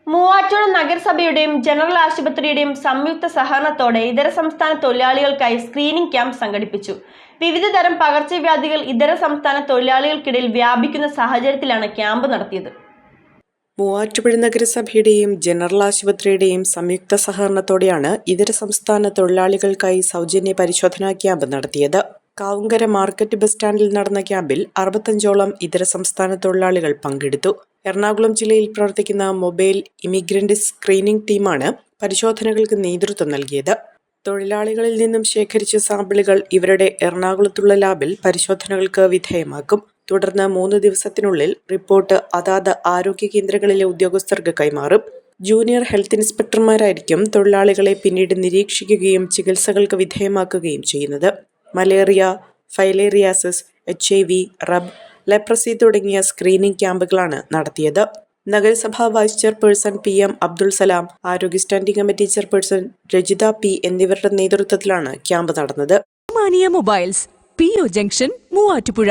Muvattupuzha നഗരസഭയുടെയും general ആശുപത്രിയുടെയും സംയുക്ത സഹകരണത്തോടെ ഇതര സംസ്ഥാന തൊഴിലാളികൾക്കായി സ്ക്രീനിംഗ് ക്യാമ്പ് സംഘടിപ്പിച്ചു. വിവിധ തരം പകർച്ചവ്യാധികൾ ഇതര സംസ്ഥാന തൊഴിലാളികൾക്കിടയിൽ വ്യാപിക്കുന്ന സാഹചര്യത്തിലാണ് ക്യാമ്പ് നടത്തിയത്. മൂവാറ്റുപുഴ നഗരസഭയുടെയും ജനറൽ ആശുപത്രിയുടെയും സംയുക്ത സഹകരണത്തോടെയാണ് ഇതര സംസ്ഥാന തൊഴിലാളികൾക്കായി സൗജന്യ പരിശോധനാ ക്യാമ്പ് നടത്തിയത്. കാവുങ്കര മാർക്കറ്റ് ബസ് സ്റ്റാൻഡിൽ നടന്ന ക്യാമ്പിൽ 65ഓളം ഇതര സംസ്ഥാന തൊഴിലാളികൾ പങ്കെടുത്തു. എറണാകുളം ജില്ലയിൽ പ്രവർത്തിക്കുന്ന മൊബൈൽ ഇമിഗ്രന്റ് സ്ക്രീനിംഗ് ടീമാണ് പരിശോധനകൾക്ക് നേതൃത്വം നൽകിയത്. തൊഴിലാളികളിൽ നിന്നും ശേഖരിച്ച സാമ്പിളുകൾ ഇവരുടെ എറണാകുളത്തുള്ള ലാബിൽ പരിശോധനകൾക്ക് വിധേയമാക്കും. തുടർന്ന് 3 ദിവസത്തിനുള്ളിൽ റിപ്പോർട്ട് അതാത് ആരോഗ്യ കേന്ദ്രങ്ങളിലെ ഉദ്യോഗസ്ഥർക്ക് കൈമാറും. ജൂനിയർ ഹെൽത്ത് ഇൻസ്പെക്ടർമാരായിരിക്കും തൊഴിലാളികളെ പിന്നീട് നിരീക്ഷിക്കുകയും ചികിത്സകൾക്ക് വിധേയമാക്കുകയും ചെയ്യുന്നത്. മലേറിയ, ഫൈലേറിയാസിസ്, HIV, റബ്, ലെപ്രസി തുടങ്ങിയ സ്ക്രീനിംഗ് ക്യാമ്പുകളാണ് നടത്തിയത്. നഗരസഭാ vice chairperson PM Abdul Salam, ആരോഗ്യ standing committee chairperson Rajitha P എന്നിവരുടെ നേതൃത്വത്തിലാണ് ക്യാമ്പ് നടന്നത്. Mobiles, PO junction, Muvattupuzha.